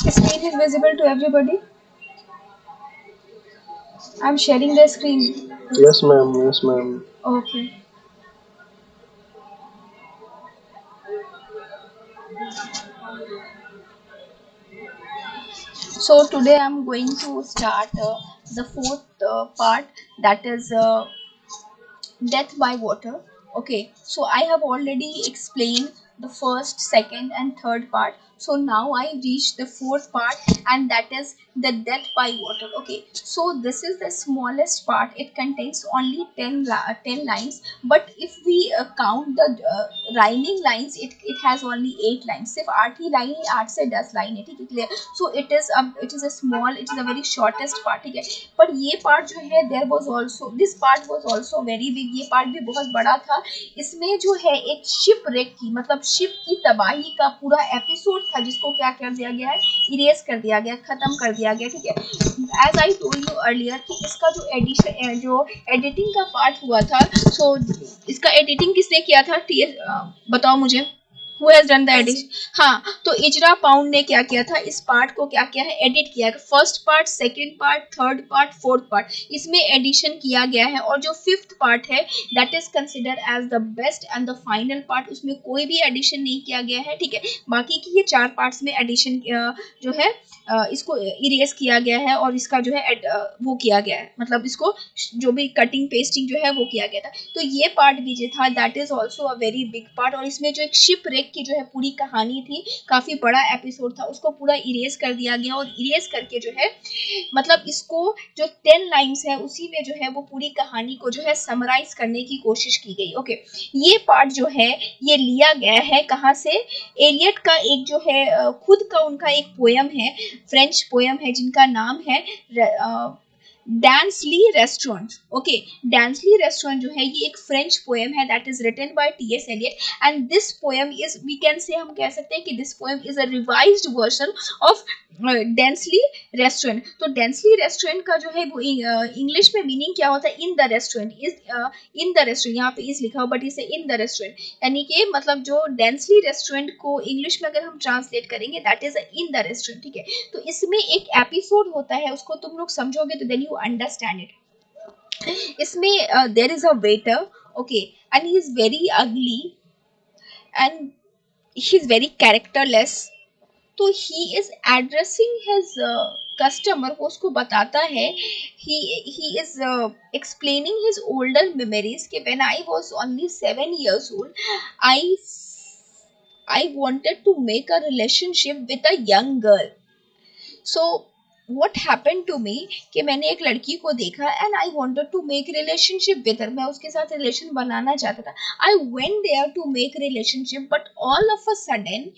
Screen is visible to everybody. I'm sharing the screen. Yes, ma'am. Yes, ma'am. Okay. So today I'm going to start the fourth part, that is death by water. Okay, so I have already explained the first, second, and third part. So now I reach the fourth part, and that is the death by water. Okay, so this is the smallest part. It contains only 10 lines, but if we count the rhyming lines, it has only 8 lines. सिर्फ 8 ही line है, 8 से 10 line है, ठीक है, clear. So it is a small, it is a very shortest part, ठीक है. पर ये पार्ट जो है, there was also, this part was also very big. ये पार्ट भी बहुत बड़ा था. इसमें जो है एक शिप रेक की, मतलब शिप की तबाही का पूरा एपिसोड था, जिसको क्या कर दिया गया है, इरेज कर दिया गया, खत्म कर दिया गया, ठीक है. As I told you earlier कि इसका जो एडिशन, जो एडिटिंग का पार्ट हुआ था, सो इसका एडिटिंग किसने किया था, बताओ मुझे. Who has done the editing? हाँ, तो इजरा पाउंड ने क्या किया था, इस पार्ट को क्या किया है, एडिट किया है. First part, second part, third part, fourth part, इसमें एडिशन किया गया है. और जो फिफ्थ पार्ट है, that is consider as the best and the final part. उसमें कोई भी एडिशन नहीं किया गया है, ठीक है. बाकी की ये 4 पार्ट्स में एडिशन जो है, इसको इरेज किया गया है, और इसका जो है वो किया गया है, मतलब इसको जो भी कटिंग पेस्टिंग जो है वो किया गया था. तो ये पार्ट भी जो था, that is also a very big part. और इसमें जो एक शिप रेक की जो है पूरी कहानी थी, काफी बड़ा एपिसोड था, उसको पूरा इरेज कर दिया गया. और इरेज करके जो है, मतलब इसको जो 10 लाइन्स है, उसी में जो है वो पूरी कहानी को जो है समराइज करने की कोशिश की गई. ओके, ये पार्ट जो है, ये लिया गया है कहाँ से, एलियट का एक जो है खुद का उनका एक पोयम है, फ्रेंच पोयम है, जिनका नाम है Dans le Restaurant. Okay, Dans le Restaurant जो है, ये एक फ्रेंच पोएम है, that is written by T S. Eliot. And this poem is, we can say, हम कह सकते हैं कि this poem is a revised version of Dans le Restaurant. तो डेंसली रेस्टोरेंट का जो है वो इंग्लिश में मीनिंग क्या होता है, in the restaurant. Is in the restaurant, यहाँ पे इज लिखा हो, बट इसे इन द रेस्टोरेंट, यानी कि मतलब जो डेंसली रेस्टोरेंट को इंग्लिश में अगर हम ट्रांसलेट करेंगे, that is in the restaurant, ठीक है. तो इसमें एक एपिसोड होता है, उसको तुम लोग समझोगे तो देन यू अंडरस्टैंड इट. इसमें there is a waiter. Okay, and he is very ugly, and he is very characterless. तो he is addressing his customer, वो उसको बताता है, he is explaining his older memories कि when I was only 7 years old, I I wanted to make a relationship with a young girl. So what happened to me कि मैंने एक लड़की को देखा, and I wanted to make relationship with her. मैं उसके साथ रिलेशन बनाना चाहता था. I went there to make relationship, but all of a sudden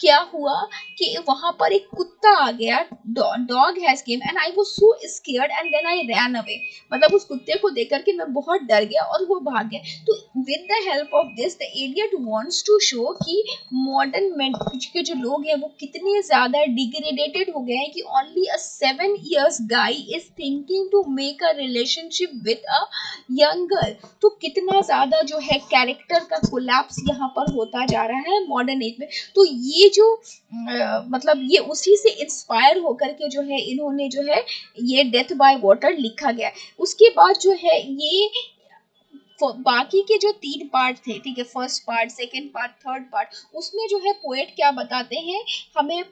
क्या हुआ कि वहां पर एक कुत्ता आ गया. Dog has came and I was so scared and then I ran away. मतलब उस कुत्ते को देख करके मैं बहुत डर गया और वो भाग गया. तो with the help of this, the Eliot wants to show कि मॉडर्न मेन के जो लोग हैं वो कितने ज्यादा डिग्रेडेटेड हो गए हैं कि only a 7 years guy is thinking to make a relationship with a young girl. तो कितना ज्यादा जो है कैरेक्टर का कोलैप्स यहाँ पर होता जा रहा है मॉडर्न एज में. तो ये जो मतलब ये उसी से इंस्पायर होकर के जो है, इन्होंने जो है ये डेथ बाय वाटर लिखा गया. उसके बाद जो है ये बाकी के जो 3 पार्ट थे, ठीक है, first part, second part, third part, उसमें जो है पोएट क्या बताते हैं हमें,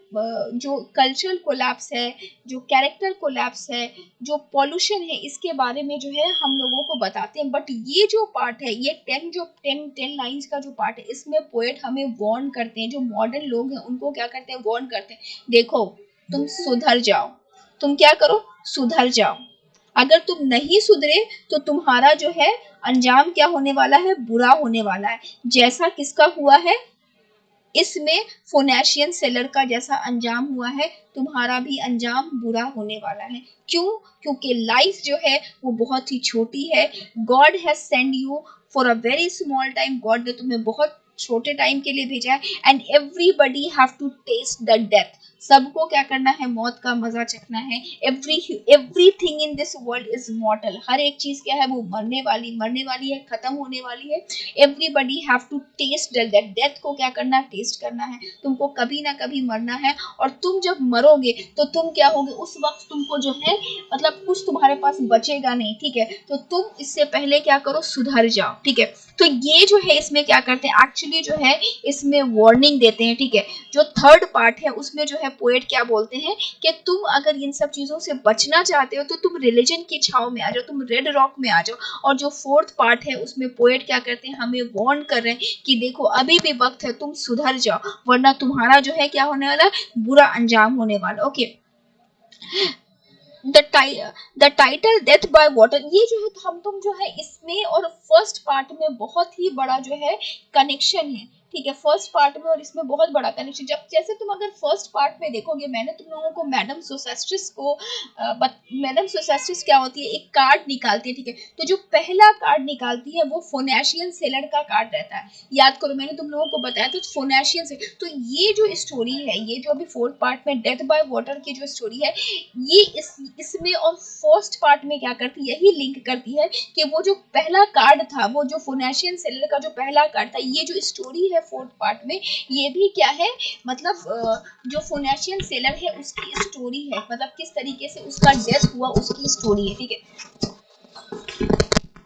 जो कल्चरल कोलैप्स है, जो कैरेक्टर कोलैप्स है, जो पॉल्यूशन है, इसके बारे में जो है हम लोगों को बताते हैं. बट ये जो पार्ट है, ये 10 लाइंस का जो पार्ट है, इसमें पोएट हमें वार्न करते हैं, जो मॉडर्न लोग हैं उनको क्या करते हैं, वार्न करते हैं, देखो तुम सुधर जाओ, तुम क्या करो, सुधर जाओ. अगर तुम नहीं सुधरे तो तुम्हारा जो है अंजाम क्या होने वाला है, बुरा होने वाला है, जैसा किसका हुआ है इसमें, फोनेशियन सेलर का जैसा अंजाम हुआ है, तुम्हारा भी अंजाम बुरा होने वाला है। क्यों? क्योंकि लाइफ जो है वो बहुत ही छोटी है। God has send you for a very small time, God ने तुम्हें बहुत छोटे टाइम के लिए भेजा है। And everybody have to taste the death, सबको क्या करना है, मौत का मजा चखना है। Everything in this world is mortal, हर एक चीज क्या है वो मरने वाली है, खत्म होने वाली है। Everybody have to taste death, death को क्या करना है, टेस्ट करना है। तुमको कभी ना कभी मरना है, और तुम जब मरोगे तो तुम क्या होगे, उस वक्त तुमको जो है मतलब कुछ तुम्हारे पास बचेगा नहीं, ठीक है। तो तुम इससे पहले क्या करो, सुधर जाओ, ठीक है। तो ये जो है इसमें क्या करते हैं, एक्चुअली जो है इसमें वार्निंग देते हैं, ठीक है। जो थर्ड पार्ट है उसमें जो है पोएट क्या बोलते हैं कि तुम अगर इन सब चीजों से बचना चाहते हो तो तुम रिलीजन की छाव में आ जाओ, तुम रेड रॉक में आ जाओ। और जो फोर्थ पार्ट है उसमें पोएट क्या करते हैं, हमें वार्न कर रहे हैं कि देखो अभी भी वक्त है, तुम सुधर जाओ, वरना तुम्हारा जो है क्या होने वाला, बुरा अंजाम होने वाला। Okay, the title death by water, ये जो है हम तुम जो है इसमें और फर्स्ट पार्ट में बहुत ही बड़ा जो है कनेक्शन है, ठीक है। फर्स्ट पार्ट में और इसमें बहुत बड़ा कनेक्शन, जब जैसे तुम अगर फर्स्ट पार्ट में देखोगे, मैंने तुम लोगों को मैडम सोसेस्ट्रिस को मैडम सोसेस्ट्रिस क्या होती है, एक कार्ड निकालती है, ठीक है। तो जो पहला कार्ड निकालती है वो फोनेशियन सेलर का कार्ड रहता है, याद करो मैंने तुम लोगों को बताया था फोनेशियन से। तो ये जो स्टोरी है, ये जो अभी फोर्थ पार्ट में डेथ बाय वाटर की जो स्टोरी है, ये इसमें और फर्स्ट पार्ट में क्या करती है, यही लिंक करती है कि वो जो पहला कार्ड था, वो जो फोनेशियन सेलर का जो पहला कार्ड था, ये जो स्टोरी है फोर्थ पार्ट में, ये भी क्या है, मतलब जो फोनेशियन सेलर है उसकी स्टोरी है, मतलब किस तरीके से उसका डेथ हुआ उसकी स्टोरी है, ठीक है।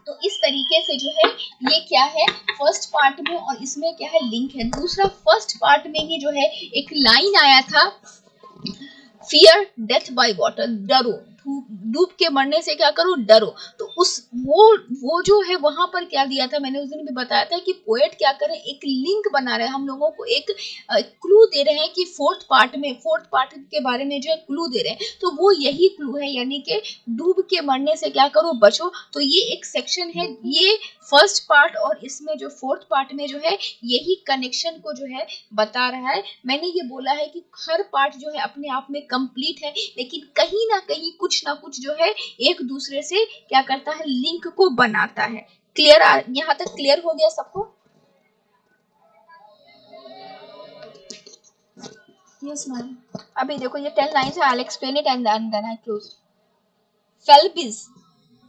तो इस तरीके से जो है ये क्या है, फर्स्ट पार्ट में और इसमें क्या है, लिंक है। दूसरा, फर्स्ट पार्ट में ही जो है एक लाइन आया था, फियर डेथ बाय वाटर, डरो, डूब के मरने से क्या करो, डरो। तो उस वो जो है वहां पर क्या दिया था, मैंने उस दिन भी बताया था कि पोएट क्या करे, एक लिंक बना रहे हैं, हम लोगों को एक क्लू दे रहे हैं कि फोर्थ पार्ट के बारे में जो है क्लू दे रहे हैं। तो वो यही क्लू है, यानी कि डूब के मरने से क्या करो, बचो। तो ये एक सेक्शन है, ये फर्स्ट पार्ट और इसमें जो फोर्थ पार्ट में जो है यही कनेक्शन को जो है बता रहा है। मैंने ये बोला है कि हर पार्ट जो है अपने आप में कंप्लीट है, लेकिन कहीं ना कहीं कुछ ना कुछ जो है एक दूसरे से क्या करता है, लिंक को बनाता है। क्लियर, यहाँ तक क्लियर हो गया सबको? Yes ma'am. अभी देखो ये 10 लाइंस है, I will explain it and then I close. Phlebas,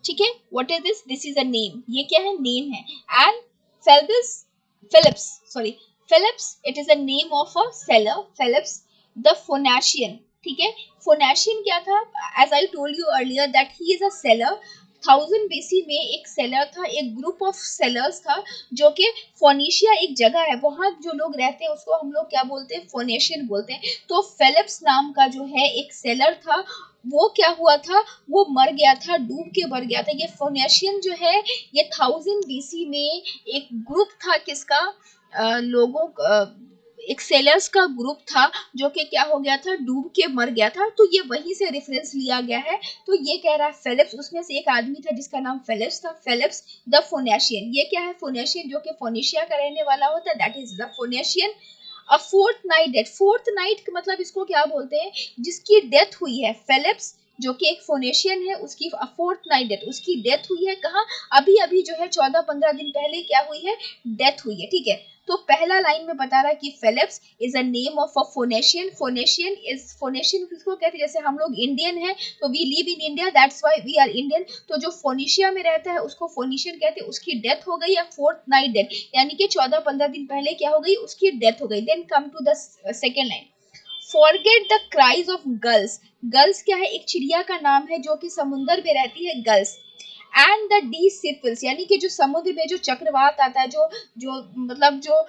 ठीक है, what is this, this is a name, ये क्या है, नेम है। And Phlebas, Phillips, sorry, Phillips, it is a name of a sailor, Phillips the Phoenician, ठीक है। Phoenician क्या था, as I told you earlier that he is a sailor. 1000 BC में एक सेलर था, एक ग्रुप ऑफ सेलर्स था, जो कि फोनिशिया एक जगह है, वहां जो लोग रहते हैं उसको हम लोग क्या बोलते हैं, फोनेशियन बोलते हैं। तो फिलिप्स नाम का जो है एक सेलर था, वो क्या हुआ था, वो मर गया था, डूब के मर गया था। ये फोनेशियन जो है ये 1000 बीसी में एक ग्रुप था, किसका, लोगों का, एक सेलर्स का ग्रुप था, जो कि क्या हो गया था, डूब के मर गया था। तो ये वहीं से रेफरेंस लिया गया है। तो ये कह रहा है फिलिप्स, उसमें से एक आदमी था जिसका नाम फिलिप्स था, फिलिप्स द फोनेशियन। ये क्या है, फोनेशियन जो कि फोनिशिया का रहने वाला होता है, that is the Phoenician. A fortnight death, fortnight मतलब इसको क्या बोलते हैं, जिसकी डेथ हुई है, फिलिप्स जो कि एक फोनेशियन है, उसकी फोर्थ नाइट डेथ, उसकी डेथ हुई है कहाँ, अभी अभी जो है 14-15 दिन पहले क्या हुई है, डेथ हुई है, ठीक है। तो पहला लाइन में बता रहा है कि Phillips is a name of a Phoenician, Phoenician किसको कहते हैं, जैसे हम लोग इंडियन है तो we live in India, that's why we are Indian. तो जो फोनिशिया में रहता है उसको फोनिशियन कहते हैं, उसकी डेथ हो गई है फोर्थ नाइट डेथ, यानी कि 14-15 दिन पहले क्या हो गई, उसकी डेथ हो गई। Then come to the second line, forget the cries of girls, girls क्या है, एक चिड़िया का नाम है जो कि समुद्र में रहती है, गर्ल्स। एंड द डी सिपिल्स, यानी कि जो समुद्र में जो चक्रवात आता है, जो मतलब जो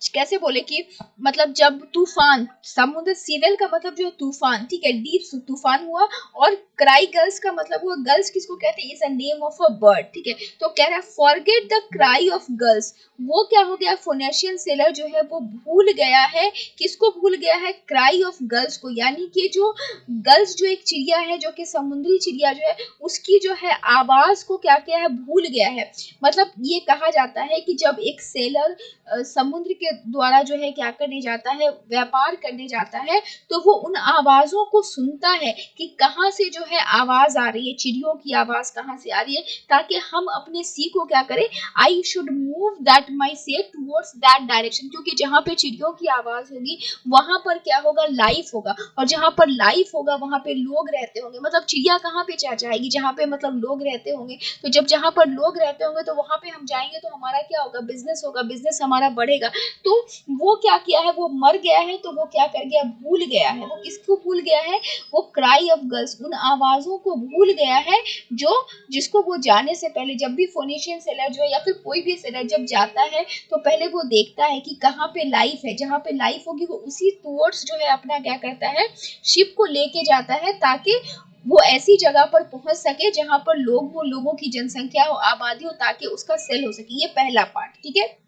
कैसे बोले कि मतलब जब तूफान, समुद्र, सीवेल का मतलब जो है तूफान, ठीक है, डीप तूफान हुआ, और क्राई गर्ल्स का मतलब हुआ, गर्ल्स किसको कहते हैं, is a name of a bird, ठीक है। तो कह रहा है forget the cry of girls, वो क्या हो गया, फोनेशियन सेलर जो है वो भूल गया है, किसको भूल गया है, क्राई ऑफ गर्ल्स को, यानी कि जो गर्ल्स जो एक चिड़िया है, जो कि समुद्री चिड़िया जो है, उसकी जो है आवाज को क्या किया है, भूल गया है। मतलब ये कहा जाता है कि जब एक सेलर समुद्र के द्वारा जो है क्या करने जाता है, व्यापार करने जाता है, तो वो उन आवाजों को सुनता है कि कहाँ से जो है आवाज आ रही है, चिड़ियों की आवाज कहाँ से आ रही है, ताकि हम अपने सी को क्या करें, I should move that my से टूवर्ड्स दैट डायरेक्शन, क्योंकि जहाँ पे चिड़ियों की आवाज होगी वहां पर क्या होगा, लाइफ होगा, और जहाँ पर लाइफ होगा वहां पे लोग रहते होंगे। मतलब चिड़िया कहाँ पे जाएगी, जहाँ पे मतलब लोग रहते होंगे, तो जब जहाँ पर लोग रहते होंगे तो वहां पे हम जाएंगे तो हमारा क्या होगा, बिजनेस होगा, बिजनेस हमारा बढ़ेगा। तो वो क्या किया है, वो मर गया है, तो वो क्या कर गया, भूल गया है, वो किसको भूल गया है, वो क्राई ऑफ गर्ल्स, उन आवाजों को भूल गया है, जो जिसको वो जाने से पहले, जब भी फोनेशियन सेलर जो है या फिर कोई भी सेलर जब जाता है तो पहले वो देखता है कि कहाँ पे लाइफ है, जहाँ पे लाइफ होगी वो उसी टूवर्ड्स जो है अपना क्या करता है, शिप को लेके जाता है, ताकि वो ऐसी जगह पर पहुंच सके जहां पर लोग हो, लोगों की जनसंख्या हो, आबादी हो, ताकि उसका सेल हो सके। ये पहला पार्ट, ठीक है।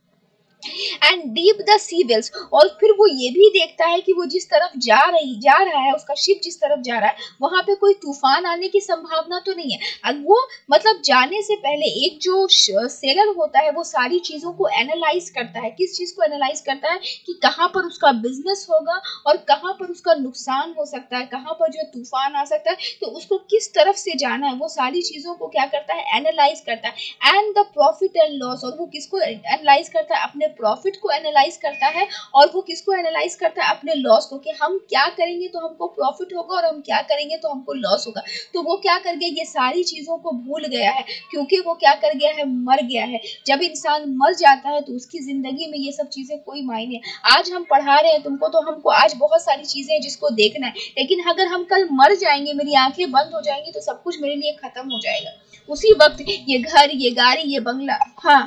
एंड डीप द सी विल्स, और फिर वो ये भी देखता है कि वो जिस तरफ जा रहा है, उसका शिप जिस तरफ जा रहा है, वहां पे कोई तूफान आने की संभावना तो नहीं है। अब वो मतलब जाने से पहले एक जो सेलर होता है वो सारी चीजों को एनालाइज करता है, किस चीज को एनालाइज करता है, कि कहाँ पर उसका बिजनेस होगा और कहाँ पर उसका नुकसान हो सकता है, कहाँ पर जो तूफान आ सकता है, तो उसको किस तरफ से जाना है, वो सारी चीजों को क्या करता है, एनालाइज करता है। And the profit and loss, और वो किसको एनालाइज करता है, अपने प्रॉफिट को एनालाइज करता है, और वो किसको एनालाइज करता है, अपने लॉस को, कि हम क्या करेंगे तो हमको प्रॉफिट होगा और हम क्या करेंगे तो हमको लॉस होगा। तो वो क्या कर गया, ये सारी चीजों को भूल गया है, क्योंकि वो क्या कर गया है, मर गया है। जब इंसान मर जाता है तो उसकी जिंदगी में ये सब चीजें कोई मायने, आज हम पढ़ा रहे हैं तुमको, तो हमको आज बहुत सारी चीजें हैं जिसको देखना है, लेकिन अगर हम कल मर जाएंगे, मेरी आंखें बंद हो जाएंगी, तो सब कुछ मेरे लिए खत्म हो जाएगा उसी वक्त, ये घर, ये गाड़ी, ये बंगला। हाँ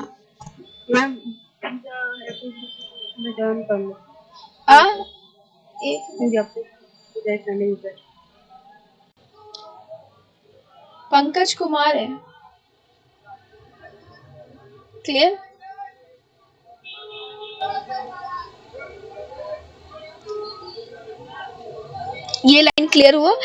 मैम मैं जान पाऊंगा आ एक मुझे आपको जैसा नहीं कर पंकज कुमार है, क्लियर। ये लाइन क्लियर हुआ।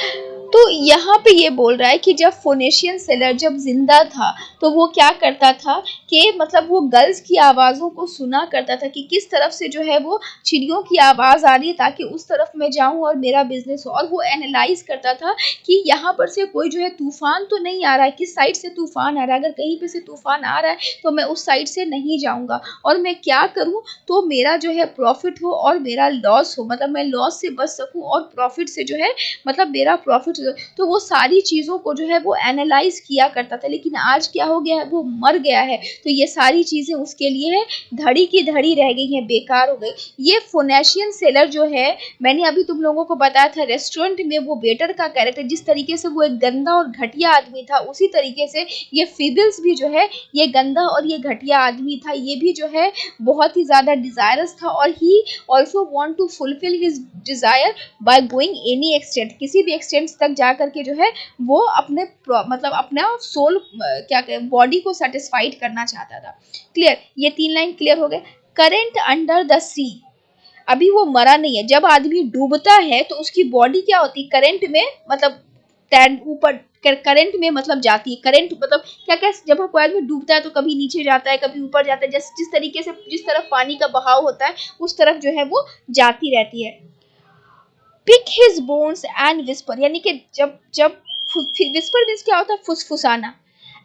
तो यहाँ पे ये बोल रहा है कि जब फोनेशियन सेलर जब जिंदा था तो वो क्या करता था कि मतलब वो गर्ल्स की आवाज़ों को सुना करता था कि किस तरफ से जो है वो चिड़ियों की आवाज़ आ रही है, ताकि उस तरफ मैं जाऊं और मेरा बिजनेस हो। और वो एनालाइज करता था कि यहाँ पर से कोई जो है तूफान तो नहीं आ रहा है, किस साइड से तूफान आ रहा है, अगर कहीं पे से तूफान आ रहा है तो मैं उस साइड से नहीं जाऊँगा, और मैं क्या करूँ तो मेरा जो है प्रॉफिट हो और मेरा लॉस हो, मतलब मैं लॉस से बच सकूँ और प्रॉफिट से जो है मतलब मेरा प्रॉफिट। तो वो सारी चीज़ों को जो है वो एनालाइज किया करता था, लेकिन आज क्या हो गया है, वो मर गया है, तो ये सारी चीज़ें उसके लिए धड़ी की धड़ी रह गई हैं, बेकार हो गई। ये फोनेशियन सेलर जो है, मैंने अभी तुम लोगों को बताया था रेस्टोरेंट में वो वेटर का कैरेक्टर, जिस तरीके से वो एक गंदा और घटिया आदमी था, उसी तरीके से ये फीबिल्स भी जो है ये गंदा और ये घटिया आदमी था। ये भी जो है बहुत ही ज़्यादा डिज़ायरस था, और he also want to fulfil his desire by going any extent, किसी भी एक्सटेंट तक जा करके जो है वो अपने मतलब अपना सोल क्या कहें, बॉडी को सेटिस्फाइड करना चाहता था। क्लियर, ये 3 लाइन क्लियर हो गए। करेंट अंडर द सी, अभी वो मरा नहीं है, जब आदमी डूबता है तो उसकी बॉडी क्या होती है, करंट में मतलब ऊपर करंट में मतलब जाती है, करंट मतलब क्या क्या, जब कोई आदमी डूबता है तो कभी नीचे जाता है, कभी ऊपर जाता है, जिस तरीके से जिस तरफ पानी का बहाव होता है उस तरफ जो है वो जाती रहती है। Pick his bones and whisper, यानी कि जब जब विस्पर मीन्स क्या होता है, फुसफुसाना।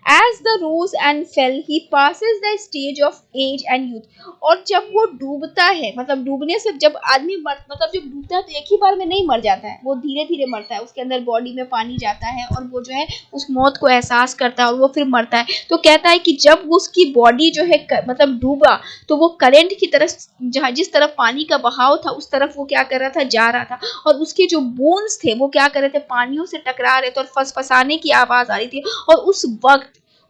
As the rose and fell he passes the stage of age and youth, और जब वो डूबता है, मतलब डूबने से जब आदमी मतलब जब डूबता है तो एक ही बार में नहीं मर जाता है, वो धीरे धीरे मरता है, उसके अंदर बॉडी में पानी जाता है और वो जो है उस मौत को एहसास करता है और वो फिर मरता है। तो कहता है कि जब उसकी बॉडी जो है मतलब डूबा, तो वो करंट की तरफ, जहाँ जिस तरफ पानी का बहाव था उस तरफ वो क्या कर रहा था, जा रहा था, और उसके जो बोन्स थे वो क्या कर रहे थे, पानियों से टकरा रहे थे और फसफसाने की आवाज आ रही थी। और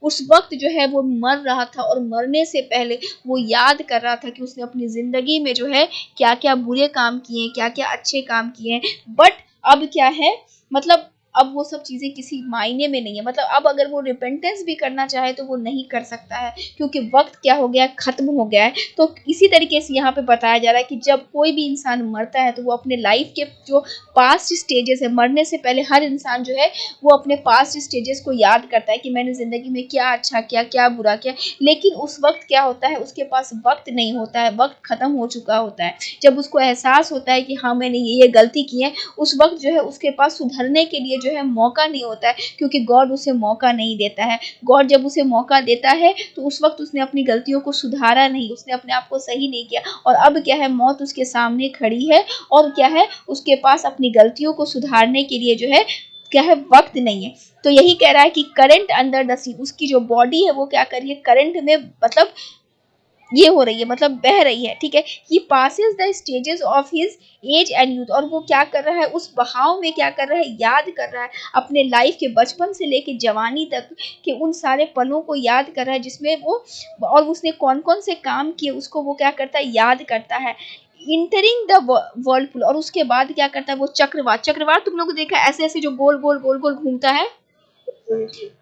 उस वक्त जो है वो मर रहा था, और मरने से पहले वो याद कर रहा था कि उसने अपनी जिंदगी में जो है क्या क्या बुरे काम किए हैं, क्या क्या अच्छे काम किए हैं। बट अब क्या है, मतलब अब वो सब चीज़ें किसी मायने में नहीं है। मतलब अब अगर वो रिपेंटेंस भी करना चाहे तो वो नहीं कर सकता है, क्योंकि वक्त क्या हो गया है, खत्म हो गया है। तो इसी तरीके से यहाँ पे बताया जा रहा है कि जब कोई भी इंसान मरता है तो वो अपने लाइफ के जो पास्ट स्टेजेस है, मरने से पहले हर इंसान जो है वो अपने पास्ट स्टेजेस को याद करता है कि मैंने ज़िंदगी में क्या अच्छा किया, क्या बुरा किया। लेकिन उस वक्त क्या होता है, उसके पास वक्त नहीं होता है, वक्त खत्म हो चुका होता है। जब उसको एहसास होता है कि हाँ मैंने ये गलती की है, उस वक्त जो है उसके पास सुधरने के लिए जो है मौका नहीं होता है, क्योंकि गॉड उसे मौका नहीं देता है। गॉड जब उसे मौका देता है तो उस वक्त उसने अपनी गलतियों को सुधारा नहीं, उसने अपने आप को सही नहीं किया, और अब क्या है, मौत उसके सामने खड़ी है और क्या है, उसके पास अपनी गलतियों को सुधारने के लिए जो है क्या है, वक्त नहीं है। तो यही कह रहा है कि करंट अंडर द सी, उसकी जो बॉडी है वो क्या कर रही है, करंट में मतलब ये हो रही है, मतलब बह रही है, ठीक है। He passes the stages of his age and youth, और वो क्या कर रहा है, उस बहाव में क्या कर रहा है, याद कर रहा है अपने लाइफ के बचपन से लेके जवानी तक के उन सारे पलों को याद कर रहा है जिसमें वो, और उसने कौन कौन से काम किए उसको वो क्या करता है, याद करता है। इंटरिंग द वर्लपुल, और उसके बाद क्या करता है, वो चक्रवात, चक्रवात तुम लोग को देखा है, ऐसे ऐसे जो गोल गोल गोल गोल घूमता है।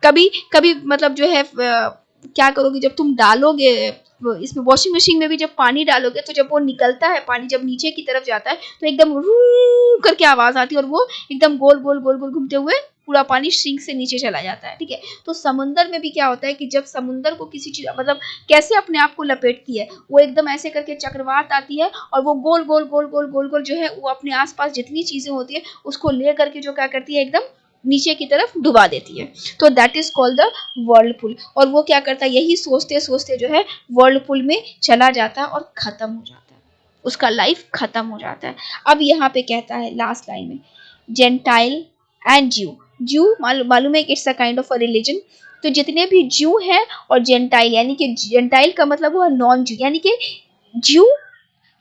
कभी कभी मतलब जो है क्या करोगे, जब तुम डालोगे इसमें वॉशिंग मशीन में भी जब पानी डालोगे तो जब वो निकलता है, पानी जब नीचे की तरफ जाता है तो एकदम रू करके आवाज आती है, और वो एकदम गोल गोल गोल गोल घूमते हुए पूरा पानी सिंक से नीचे चला जाता है, ठीक है। तो समुंदर में भी क्या होता है कि जब समुंदर को किसी चीज मतलब कैसे अपने आप को लपेटती है, वो एकदम ऐसे करके चक्रवात आती है और वो गोल गोल गोल गोल गोल गोल जो है वो अपने आसपास जितनी चीजें होती है उसको ले करके जो क्या करती है, एकदम नीचे की तरफ डुबा देती है। तो that is called the Whirlpool. और वो क्या करता है, यही सोचते सोचते जो है वर्लपुल में चला जाता है और खत्म हो जाता है, उसका लाइफ खत्म हो जाता है। अब यहाँ पे कहता है लास्ट लाइन में, जेंटाइल एंड ज्यू, ज्यू मालूम है कि it's a kind of a religion. तो जितने भी ज्यू हैं और जेंटाइल, यानी कि जेंटाइल का मतलब हुआ नॉन ज्यू, यानी कि ज्यू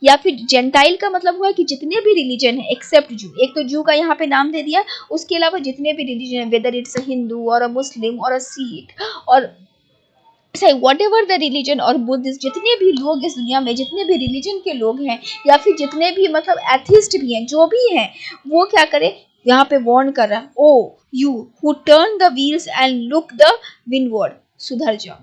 या फिर जेंटाइल का मतलब हुआ कि जितने भी रिलीजन है एक्सेप्ट जू, एक तो जू का यहाँ पे नाम दे दिया, उसके अलावा जितने भी रिलीजन है, वेदर इट्स अ हिंदू और अ मुस्लिम और अ सिख और सही वॉट एवर द रिलीजन और बुद्धिस्ट, जितने भी लोग इस दुनिया में, जितने भी रिलीजन के लोग हैं या फिर जितने भी मतलब एथिस्ट भी हैं, जो भी हैं, वो क्या करे, यहाँ पे वार्न कर रहा है, O you who turn the wheels and look the windward, सुधर जाओ।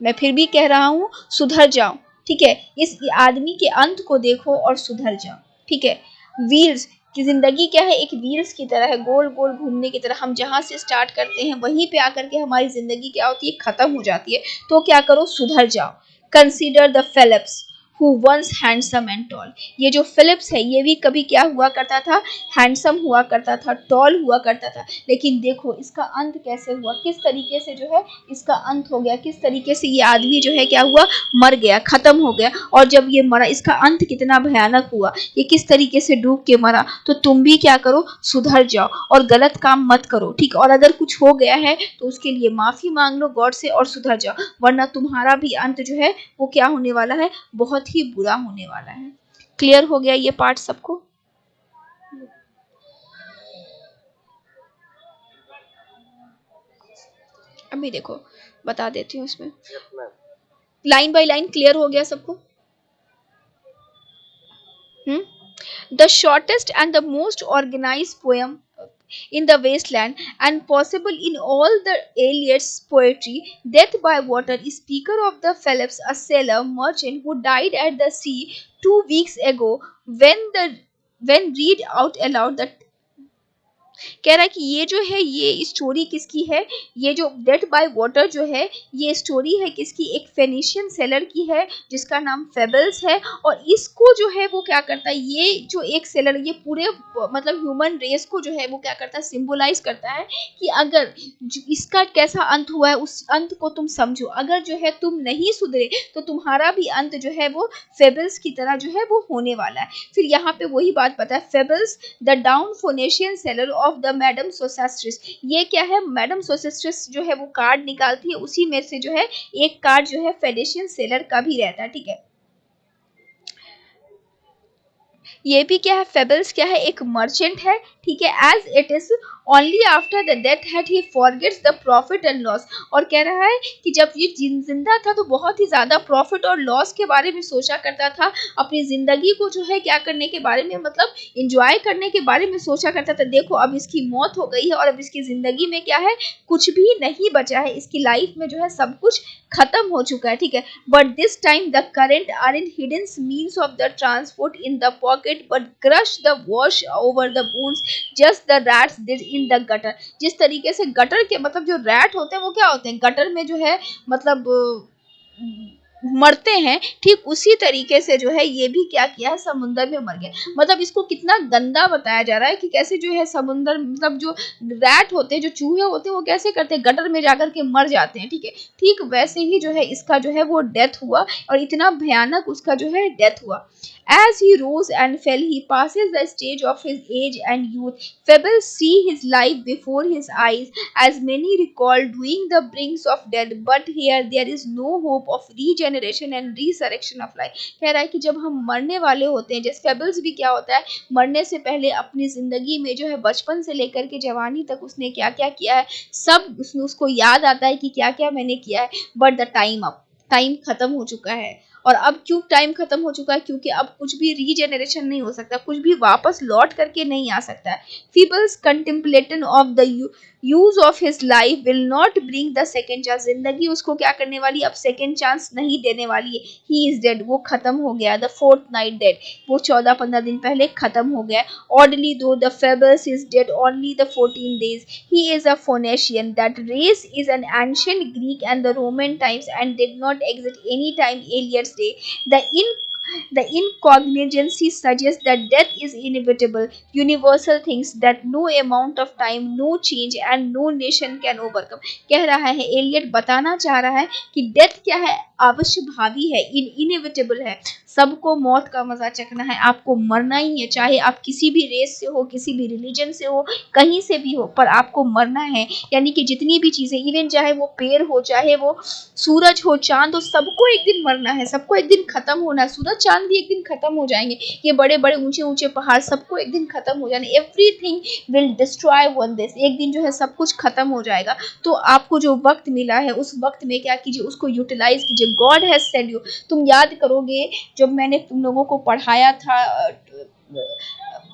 मैं फिर भी कह रहा हूँ, सुधर जाओ, ठीक है। इस आदमी के अंत को देखो और सुधर जाओ, ठीक है। व्हील्स की जिंदगी क्या है, एक व्हील्स की तरह है, गोल गोल घूमने की तरह। हम जहाँ से स्टार्ट करते हैं वहीं पे आकर के हमारी जिंदगी क्या होती है, खत्म हो जाती है। तो क्या करो, सुधर जाओ। Consider the Phillips who once handsome and tall, ये जो फिलिप्स है ये भी कभी क्या हुआ करता था, हैंडसम हुआ करता था, टॉल हुआ करता था। लेकिन देखो इसका अंत कैसे हुआ, किस तरीके से जो है इसका अंत हो गया, किस तरीके से ये आदमी जो है क्या हुआ, मर गया, खत्म हो गया। और जब ये मरा, इसका अंत कितना भयानक हुआ, ये किस तरीके से डूब के मरा। तो तुम भी क्या करो, सुधर जाओ और गलत काम मत करो, ठीक। और अगर कुछ हो गया है तो उसके लिए माफी मांग लो गॉड से और सुधर जाओ, वरना तुम्हारा भी अंत जो है वो क्या होने वाला है, बहुत ही बुरा होने वाला है। क्लियर हो गया ये पार्ट सबको? अभी देखो बता देती हूँ इसमें, लाइन बाय लाइन क्लियर हो गया सबको? The shortest and the most organized poem in the wasteland and possible in all the Eliot's poetry, Death by Water is speaker of the Phillips, a sailor merchant who died at the sea 2 weeks ago. When read out aloud the, कह रहा है कि ये जो है ये story किसकी है, ये जो डेथ बाय वाटर जो है ये स्टोरी है किसकी, एक फेनिशियन सेलर की है जिसका नाम फेबल्स है। और इसको जो है वो क्या करता है, ये जो एक सेलर, ये पूरे मतलब ह्यूमन रेस को जो है वो क्या करता है, सिंबलाइज करता है कि अगर इसका कैसा अंत हुआ है उस अंत को तुम समझो, अगर जो है तुम नहीं सुधरे तो तुम्हारा भी अंत जो है वो फेबल्स की तरह जो है वो होने वाला है। फिर यहाँ पे वही बात पता है, fables the drowned Phoenician sailor of the madam Sosostris, ये क्या है, मैडम सोसेस्ट्रिस जो है वो कार्ड निकालती है, उसी में से जो है एक कार्ड जो है फेनेशियन सेलर का भी रहता है, ठीक है। ये भी क्या है, फेबल्स क्या है, एक मर्चेंट है, ठीक है। As it is only after the death had he forgets the profit and loss. और कह रहा है कि जब ये जिंदा था तो बहुत ही ज्यादा प्रॉफिट और लॉस के बारे में सोचा करता था, अपनी जिंदगी को जो है क्या करने के बारे में, मतलब इंजॉय करने के बारे में सोचा करता था। देखो अब इसकी मौत हो गई है और अब इसकी जिंदगी में क्या है, कुछ भी नहीं बचा है, इसकी लाइफ में जो है सब कुछ खत्म हो चुका है, ठीक है। But this time the current are in hidden means of the transport in the pocket but crush the wash over the bones just the rats did in the gutter. जिस तरीके से गटर के मतलब जो रैट होते हैं वो क्या होते हैं, गटर में जो है मतलब मरते हैं, ठीक उसी तरीके से जो है ये भी क्या किया है, समुंदर में मर गया। मतलब इसको कितना गंदा बताया जा रहा है कि कैसे जो है समुंदर मतलब जो रैट होते हैं, जो चूहे होते हैं, वो कैसे करते हैं, गटर में जाकर के मर जाते हैं, ठीक है। ठीक वैसे ही जो है इसका जो है वो डेथ हुआ और इतना भयानक उसका जो है डेथ हुआ। As he rose and fell, he passes the stage of his age and youth. Fables see his life before his eyes, as many recall doing the brinks of death. But here there is no hope of regeneration and resurrection of life. कह रहा है कि जब हम मरने वाले होते हैं, जैसे फेबल्स भी क्या होता है, मरने से पहले अपनी जिंदगी में जो है बचपन से लेकर के जवानी तक उसने क्या क्या किया है, सब उसको याद आता है कि क्या क्या मैंने किया है। But the time up, time खत्म हो चुका है। और अब क्यों टाइम खत्म हो चुका है, क्योंकि अब कुछ भी रीजेनरेशन नहीं हो सकता, कुछ भी वापस लौट करके नहीं आ सकता है। People's contemplation of the use of his life will not bring the second chance. जिंदगी उसको क्या करने वाली, अब सेकेंड चांस नहीं देने वाली है। ही इज डेड, वो खत्म हो गया। द फोर्थ नाइट डेड, वो 14-15 दिन पहले खत्म हो गया। ऑर्डली दो the fables is dead only the 14 days. He is a Phoenician. That race is an ancient Greek and the Roman times and did not exist any time Eliot's day. The incognigency suggests that death is inevitable, universal things that no amount of time, no change and no nation can overcome. कह रहा है Elliott बताना चाह रहा है कि death क्या है, अवश्य भावी है, इनएविटेबल है। सबको मौत का मजा चखना है, आपको मरना ही है, चाहे आप किसी भी रेस से हो, किसी भी रिलीजन से हो, कहीं से भी हो, पर आपको मरना है। यानी कि जितनी भी चीजें, इवन चाहे वो पेड़ हो, चाहे वो सूरज हो, चांद हो, सबको एक दिन मरना है, सबको एक दिन खत्म होना है। सूरज चांद भी एक दिन खत्म हो जाएंगे, ये बड़े बड़े ऊंचे ऊंचे पहाड़ सबको एक दिन खत्म हो जाने। Everything will destroy one this, एक दिन जो है सब कुछ खत्म हो जाएगा। तो आपको जो वक्त मिला है उस वक्त में क्या कीजिए, उसको यूटिलाइज कीजिए। गॉड हैज सेंड यू, तुम याद करोगे जब मैंने तुम लोगों को पढ़ाया था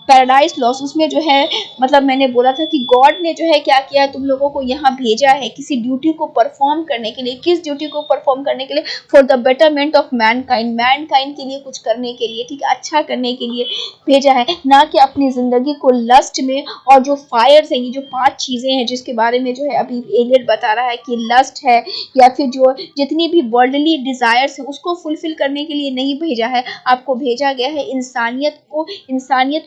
पैराडाइज लॉस, उसमें जो है मतलब मैंने बोला था कि गॉड ने जो है क्या किया, तुम लोगों को यहाँ भेजा है किसी ड्यूटी को परफॉर्म करने के लिए। किस ड्यूटी को परफॉर्म करने के लिए, for the betterment of Mankind, Mankind के लिए कुछ करने के लिए, ठीक है, अच्छा करने के लिए भेजा है, ना कि अपनी जिंदगी को लस्ट में। और जो फायर्स हैं, ये जो 5 चीजें हैं जिसके बारे में जो है अभी एलियट बता रहा है कि लस्ट है या फिर जो जितनी भी वर्ल्डली डिजायर्स है उसको फुलफिल करने के लिए नहीं भेजा है। आपको भेजा गया है इंसानियत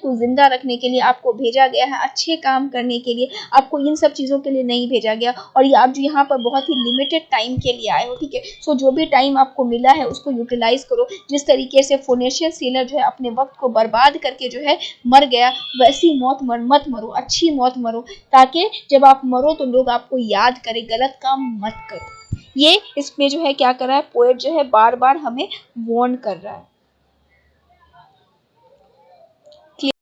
को जिंदा रखने के लिए, आपको भेजा गया है अच्छे काम करने के लिए, आपको इन सब चीजों के लिए नहीं भेजा गया। और ये आप जो यहाँ पर बहुत ही लिमिटेड टाइम के लिए आए हो, ठीक है। सो जो भी टाइम आपको मिला है उसको यूटिलाइज करो। जिस तरीके से फोनेशियस सेलर जो है अपने वक्त को बर्बाद करके जो है मर गया, वैसी मौत मत मरो, अच्छी मौत मरो, ताकि जब आप मरो तो लोग आपको याद करें, गलत काम मत करो। ये इसमें जो है क्या कर रहा है पोएट, जो है बार बार हमें वार्न कर रहा है।